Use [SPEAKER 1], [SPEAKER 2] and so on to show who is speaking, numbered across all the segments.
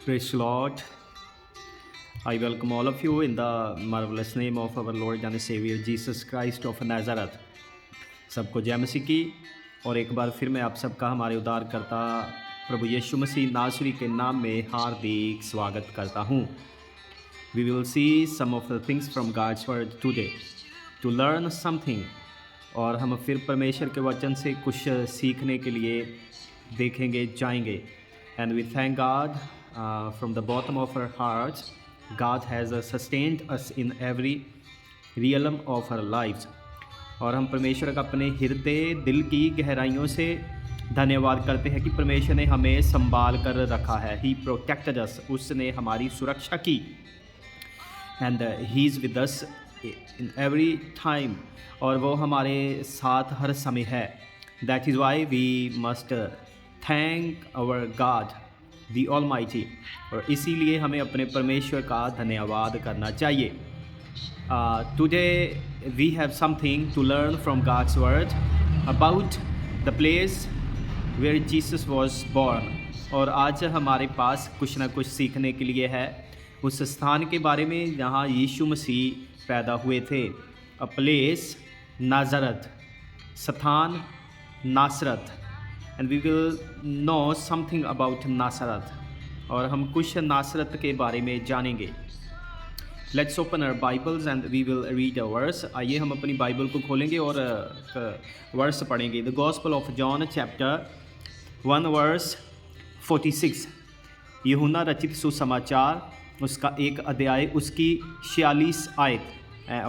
[SPEAKER 1] Praise the Lord. I welcome all of you in the marvelous name of our Lord and Savior Jesus Christ of Nazareth. सबको जय मसीह की। और एक बार फिर मैं आप सबका हमारे उद्धारकर्ता प्रभु यीशु मसीह नासरी के नाम में हार्दिक स्वागत करता हूँ। We will see some of the things from God's word today to learn something. और हम फिर परमेश्वर के वचन से कुछ सीखने के लिए देखेंगे जाएंगे। And we thank God from the bottom of our hearts. God has sustained us in every realm of our lives. और हम परमेश्वर का अपने हृदय दिल की गहराइयों से धन्यवाद करते हैं कि परमेश्वर ने हमें संभाल कर रखा है। He protected us. उसने हमारी सुरक्षा की। And He is with us in every time. और वो हमारे साथ हर समय है। That is why we must thank our God, the Almighty. और इसीलिए हमें अपने परमेश्वर का धन्यवाद करना चाहिए। Today we have something to learn from God's word about the place where Jesus was born. और आज हमारे पास कुछ ना कुछ सीखने के लिए है उस स्थान के बारे में जहाँ यीशु मसीह पैदा हुए थे। A place, नाज़रत, स्थान नासरत। And we will know something about नासरत। और हम कुछ नासरत के बारे में जानेंगे। Let's open our Bibles and we will read a verse. आइए हम अपनी बाइबल को खोलेंगे और वर्स पढ़ेंगे। The Gospel of John chapter 1 verse 46। यूहन्ना रचित सुसमाचार उसका एक अध्याय उसकी 46 आयत।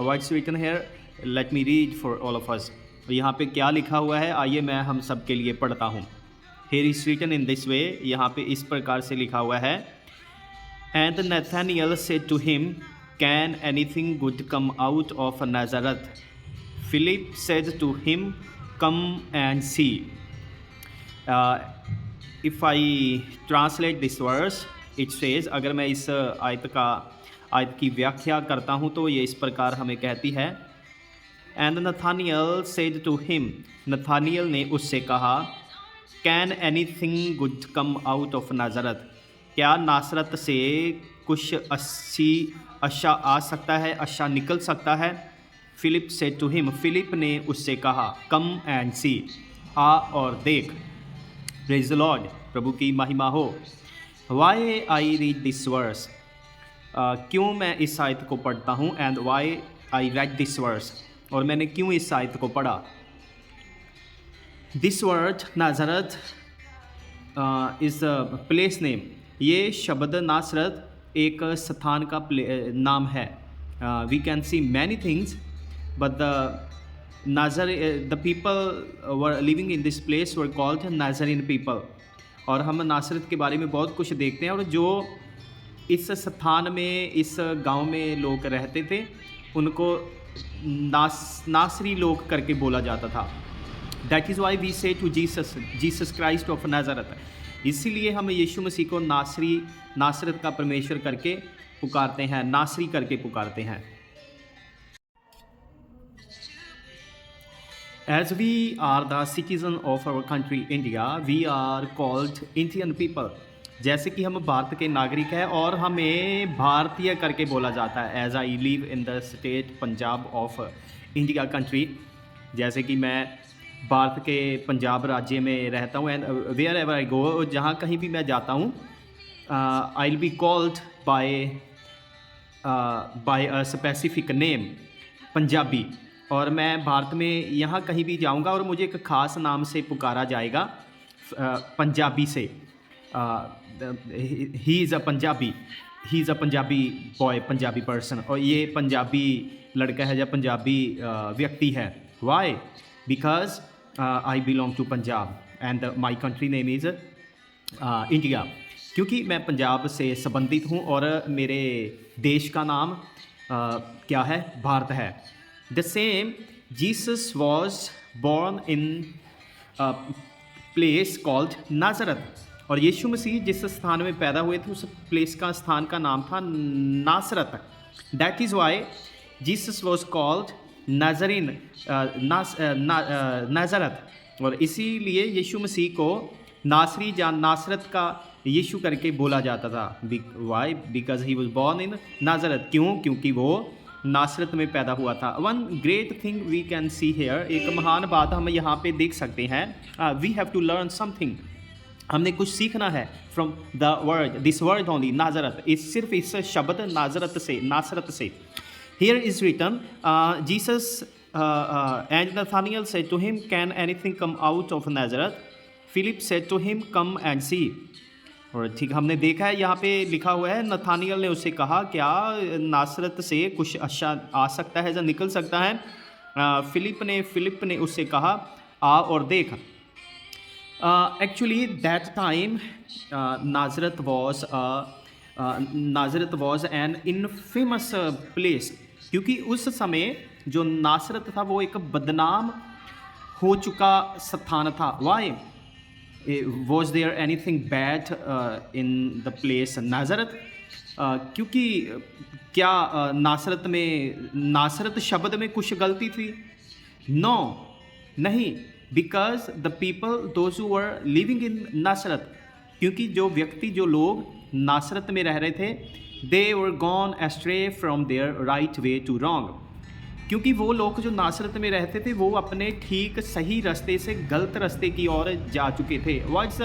[SPEAKER 1] What's written here? Let me read for all of us. यहाँ पे क्या लिखा हुआ है आइए मैं हम सब के लिए पढ़ता हूँ। Here is written in this way. यहाँ पे इस प्रकार से लिखा हुआ है। And Nathanael said to him, Can anything good come out of Nazareth? Philip said to him, Come and see. If I translate this verse, it says, अगर मैं इस आयत की व्याख्या करता हूँ तो ये इस प्रकार हमें कहती है। And Nathanael said to him, Nathaniel ने उससे कहा, Can anything good come out of Nazareth? क्या नासरत से कुछ अच्छा आ सकता है, अच्छा निकल सकता है? Philip said to him, Philip ने उससे कहा, Come and see. आ और देख। Praise the Lord. प्रभु की महिमा हो। Why I read this verse? क्यों मैं इस आयत को पढ़ता हूँ? And why I read this verse? और मैंने क्यों इस आयत को पढ़ा? This word Nazareth is a place name. ये शब्द नासरत एक स्थान का नाम है। We can see many things, but the people were living in this place were called Nazarene people. और हम नासरत के बारे में बहुत कुछ देखते हैं और जो इस स्थान में इस गांव में लोग रहते थे उनको नासरी लोग करके बोला जाता था। That is why we say to Jesus Christ of Nazareth. इसीलिए हम यीशु मसीह को नासरत का परमेश्वर करके पुकारते हैं, नासरी करके पुकारते हैं। As we are the citizen of our country India, we are called Indian people. जैसे कि हम भारत के नागरिक हैं और हमें भारतीय करके बोला जाता है। As I live in the state Punjab of India country, जैसे कि मैं भारत के पंजाब राज्य में रहता हूँ। एंड वेयर एवर आई गो, जहाँ कहीं भी मैं जाता हूँ, I will be called by a specific name, Punjabi. और मैं भारत में यहाँ कहीं भी जाऊँगा और मुझे एक ख़ास नाम से पुकारा जाएगा, पंजाबी से। He is a Punjabi boy, Punjabi person. और ये पंजाबी लड़का है या पंजाबी व्यक्ति है। Y? Because I belong to Punjab and my country name is India. क्योंकि मैं पंजाब से संबंधित हूँ और मेरे देश का नाम क्या है? भारत है। The same, Jesus was born in a place called Nazareth. और यीशु मसीह जिस स्थान में पैदा हुए थे उस प्लेस का स्थान का नाम था नासरत। That is why Jesus was called नाज़रीन, नाज़रत। और इसीलिए यीशु मसीह को नासरी या नासरत का यीशु करके बोला जाता था। Why? Because he was born in Nazareth. क्यों? क्योंकि वो नासरत में पैदा हुआ था। One great thing we can see here, एक महान बात हम यहाँ पे देख सकते हैं। We have to learn something, हमने कुछ सीखना है from the word, this word only, Nazareth. इस सिर्फ इस शब्द नाजरत से, नासरत से। Here is written Jesus and Nathaniel said to him, can anything come out of Nazareth? Philip said to him, come and see. और ठीक, हमने देखा है यहाँ पे लिखा हुआ है, नथानियल ने उससे कहा, क्या नासरत से कुछ अच्छा आ सकता है, जो निकल सकता है? फिलिप ने उससे कहा, आ और देख। Actually that time Nazareth was an infamous place, क्योंकि उस समय जो नासरत था वो एक बदनाम हो चुका स्थान था। Why? Was there anything bad in the place Nazareth? क्योंकि क्या नासरत शब्द में कुछ गलती थी? No, नहीं। Because the people those who were living in नासरत, क्योंकि जो व्यक्ति, जो लोग नासरत में रह रहे थे, they were gone astray from there right way to wrong, क्योंकि वो लोग जो नासरत में रहते थे वो अपने ठीक सही रास्ते से गलत रास्ते की ओर जा चुके थे। What's the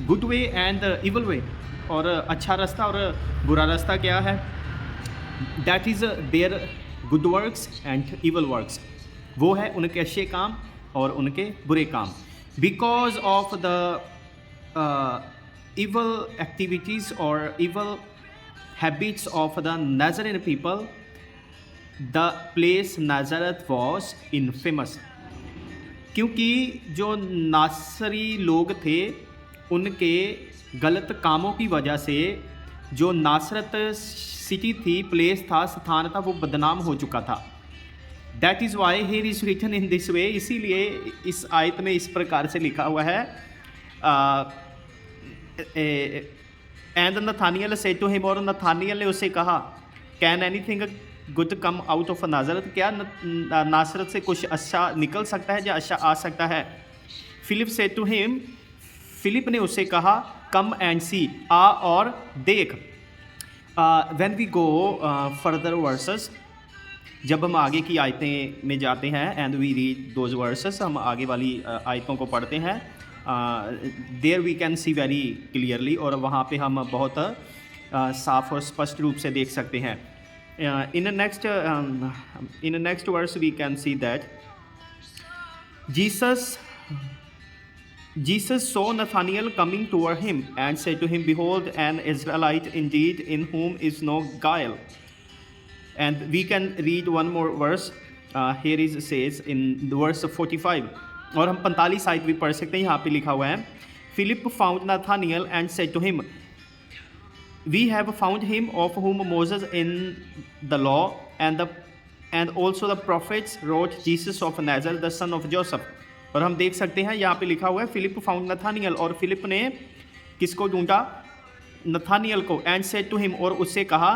[SPEAKER 1] good way and the evil way? और अच्छा रास्ता और बुरा रास्ता क्या है? That is their good works and evil works. वो है उनके अच्छे काम और उनके बुरे काम। Because of the evil activities और evil habits of the Nazarene people, the place Nazareth was infamous. क्योंकि जो नासरी लोग थे उनके गलत कामों की वजह से जो नासरत सिटी थी, प्लेस था, स्थान था, वो बदनाम हो चुका था। That is why here is written in this way, इसीलिए इस आयत में इस प्रकार से लिखा हुआ है, and Nathaniel said to him, और नथानियल ने उससे कहा, can anything good come out of Nazareth? क्या नासरत से कुछ अच्छा निकल सकता है या अच्छा आ सकता है? Philip said to him, Philip ने उससे कहा, कम एंड सी, आ और देख। When we go further verses, जब हम आगे की आयतें में जाते हैं, and we read those verses, हम आगे वाली आयतों को पढ़ते हैं, there we can see very clearly, और वहाँ पे हम बहुत साफ और स्पष्ट रूप से देख सकते हैं। In next verse we can see that Jesus saw Nathanael coming toward him and said to him, behold, an Israelite indeed, in whom is no guile. And we can read one more verse. Here it says in the verse 45, और हम 45 आयत भी पढ़ सकते हैं। यहाँ पे लिखा हुआ है, Philip found Nathanael and said to him, we have found him of whom Moses in the law and also the prophets wrote, Jesus of Nazareth, the son of Joseph. और हम देख सकते हैं यहाँ पे लिखा हुआ है, फिलिप फाउंड नथानियल, और फिलिप ने किसको ढूंढा? नथानियल को। एंड सेड टू हिम, और उससे कहा,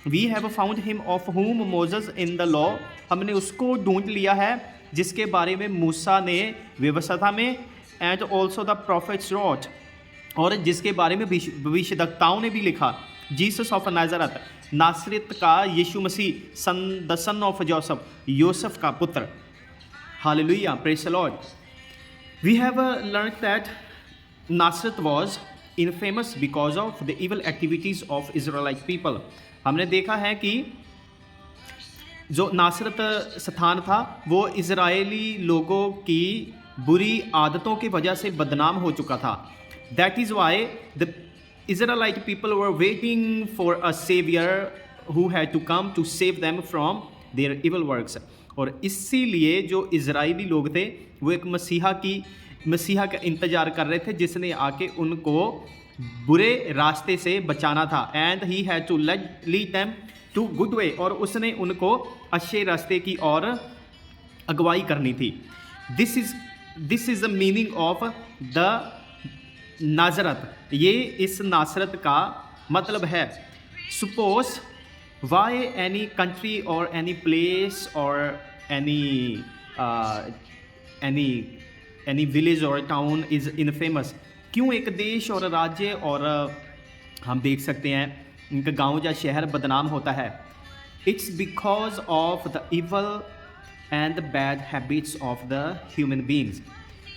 [SPEAKER 1] we have found him of whom Moses in the law, हमने उसको ढूंढ लिया है जिसके बारे में मूसा ने व्यवस्था में, and also the prophets wrote, और जिसके बारे में भविष्यद्वक्ताओं ने भी लिखा, जीसस ऑफ नाजरत, नासरत का यीशु मसीह, द सन ऑफ जोसेफ, योसेफ का पुत्र। Hallelujah, praise the Lord. We have learned that Nazareth was infamous because of the evil activities of Israelite people. हमने देखा है कि जो नासरत स्थान था वो इजरायली लोगों की बुरी आदतों की वजह से बदनाम हो चुका था। That is why the Israelite people were waiting for a savior who had to come to save them from their evil works. और इसीलिए जो इजरायली लोग थे वो एक मसीहा का इंतज़ार कर रहे थे जिसने आके उनको बुरे रास्ते से बचाना था। And he had to lead them to good way, और उसने उनको अच्छे रास्ते की ओर अगुवाई करनी थी। This is the meaning of the Nazareth, ये इस नासरत का मतलब है। Suppose why any country or any place or any village or town is infamous? क्यों एक देश और राज्य और हम देख सकते हैं इनका गांव या शहर बदनाम होता है? It's because of the evil and the bad habits of the human beings.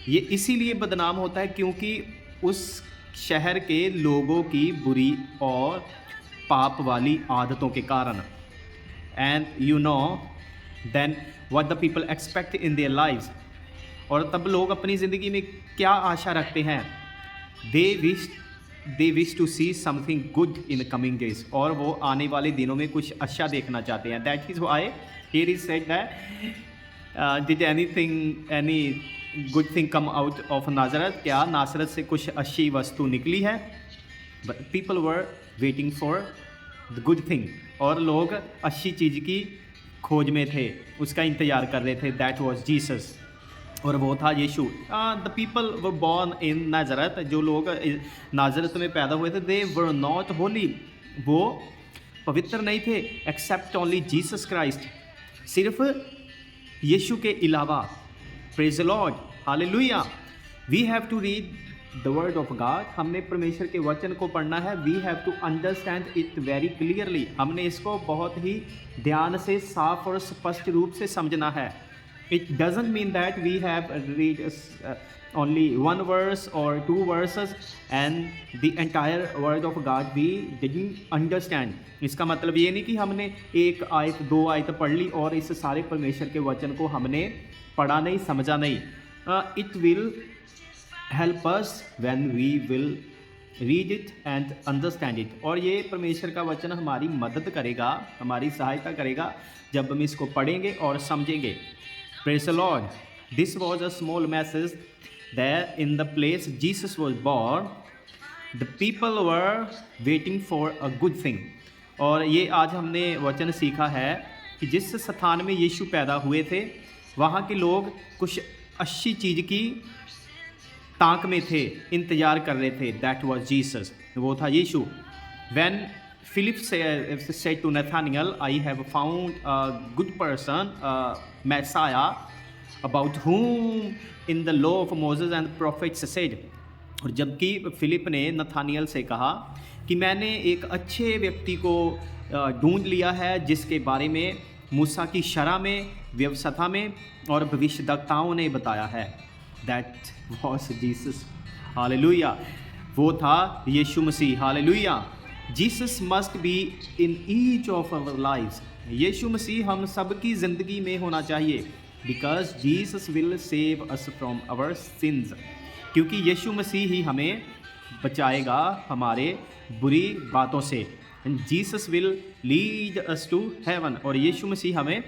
[SPEAKER 1] ये इसीलिए बदनाम होता है क्योंकि उस शहर के लोगों की बुरी और पाप वाली आदतों के कारण। And you know then what the people expect in their lives, और तब लोग अपनी ज़िंदगी में क्या आशा रखते हैं? They wish to see something good in coming days, और वो आने वाले दिनों में कुछ अच्छा देखना चाहते हैं। That is why here is said that did any good thing come out of Nazareth, क्या नासरत से कुछ अच्छी वस्तु निकली है? But people were waiting for the good thing, और लोग अच्छी चीज़ की खोज में थे, उसका इंतज़ार कर रहे थे। दैट वॉज जीसस, और वो था यीशु। The people were born in Nazareth, जो लोग नाजरत में पैदा हुए थे, दे वर नॉट होली, वो पवित्र नहीं थे, एक्सेप्ट ओनली जीसस क्राइस्ट, सिर्फ यीशु के अलावा। Praise the Lord, hallelujah. We have to read the word of God, हमने परमेश्वर के वचन को पढ़ना है। We have to understand it very clearly, हमने इसको बहुत ही ध्यान से, साफ और स्पष्ट रूप से समझना है। It doesn't mean that we have read only one verse or two verses and the entire word of God we didn't understand. इसका मतलब ये नहीं कि हमने एक आयत दो आयत पढ़ ली और इस सारे परमेश्वर के वचन को हमने पढ़ा नहीं, समझा नहीं। It will help us when we will read it and understand it, और ये परमेश्वर का वचन हमारी मदद करेगा, हमारी सहायता करेगा जब हम इसको पढ़ेंगे और समझेंगे। Praise the Lord. This was a small message that in the place Jesus was born, the people were waiting for a good thing. और ये आज हमने वचन सीखा है कि जिस स्थान में यीशु पैदा हुए थे, वहाँ के लोग कुछ अच्छी चीज़ की ताक में थे, इंतज़ार कर रहे थे। That was Jesus. वो था यीशु। When Philip said to Nathanael, I have found a good person, Messiah, about whom in the law of Moses and prophets said. और जबकि फिलिप ने नथानियल से कहा कि मैंने एक अच्छे व्यक्ति को ढूंढ लिया है जिसके बारे में मूसा की शरह में, व्यवस्था में और भविष्यद्वक्ताओं ने बताया है। That was Jesus. हालेलुया। वो था यीशु मसीह। Hallelujah. Jesus must be in each of our lives. यीशु मसीह हम सबकी ज़िंदगी में होना चाहिए। Because Jesus will save us from our sins. क्योंकि यीशु मसीह ही हमें बचाएगा हमारे बुरी बातों से। And Jesus will lead us to heaven. और यीशु मसीह हमें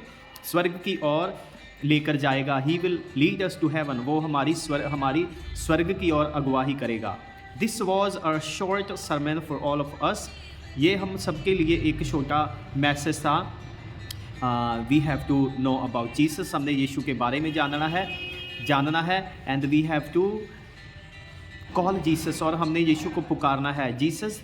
[SPEAKER 1] स्वर्ग की ओर लेकर जाएगा। He will lead us to heaven. वो हमारी स्वर्ग की ओर अगुवाही करेगा। This was a short sermon for all of us. ये हम सबके लिए एक छोटा मैसेज था। We have to know about Jesus. हमने यीशु के बारे में जानना है and we have to call Jesus, और हमने यीशु को पुकारना है। Jesus,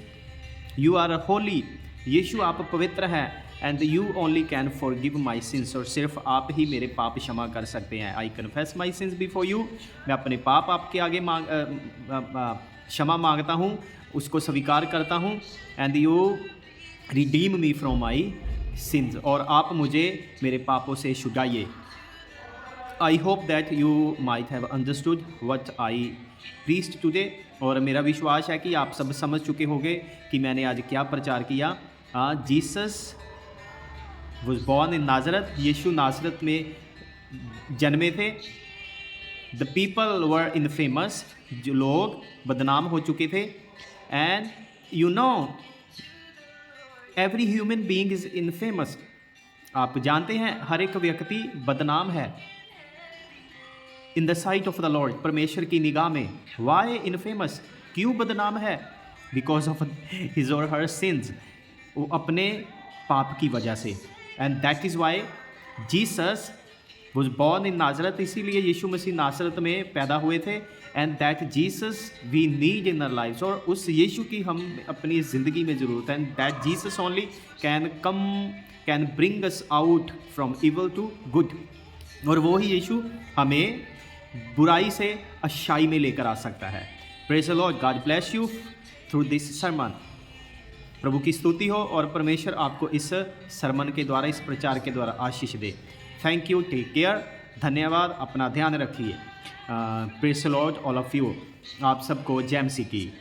[SPEAKER 1] you are holy. यीशु आप पवित्र हैं। And you only can forgive my sins. और सिर्फ आप ही मेरे पाप क्षमा कर सकते हैं। I confess my sins before you. मैं अपने पाप आपके आगे क्षमा मांगता हूँ, उसको स्वीकार करता हूँ। And you redeem me from my sins, और आप मुझे मेरे पापों से छुड़ाइए। I hope that you might have understood what I preached today, और मेरा विश्वास है कि आप सब समझ चुके होंगे कि मैंने आज क्या प्रचार किया। जीसस वॉज बॉर्न इन नाजरत, यीशु नाजरत में जन्मे थे। The people were in famous, जो लोग बदनाम हो चुके थे। And you know every human being is in famous, आप जानते हैं हर एक व्यक्ति बदनाम है। In the site of the Lord, परमेश्वर की निगाह में। वाई इन फेमस, क्यों बदनाम है? बिकॉज ऑफ हिज और हर सिंस, वो अपने पाप की वजह से। And that is why Jesus was born in Nazareth, इसीलिए यीशु मसीह नासरत में पैदा हुए थे। And that Jesus we need in our lives, और उस यीशु की हम अपनी ज़िंदगी में ज़रूरत है। And that Jesus only can bring us out from evil to good, और वो ही यीशु हमें बुराई से अच्छाई में लेकर आ सकता है। Praise the lord, God bless you through this sermon. प्रभु की स्तुति हो और परमेश्वर आपको इस सरमन के द्वारा, इस प्रचार के द्वारा आशीष दे। थैंक यू, टेक केयर, धन्यवाद, अपना ध्यान रखिए। Praise the Lord all of you, आप सबको जय मसीह की।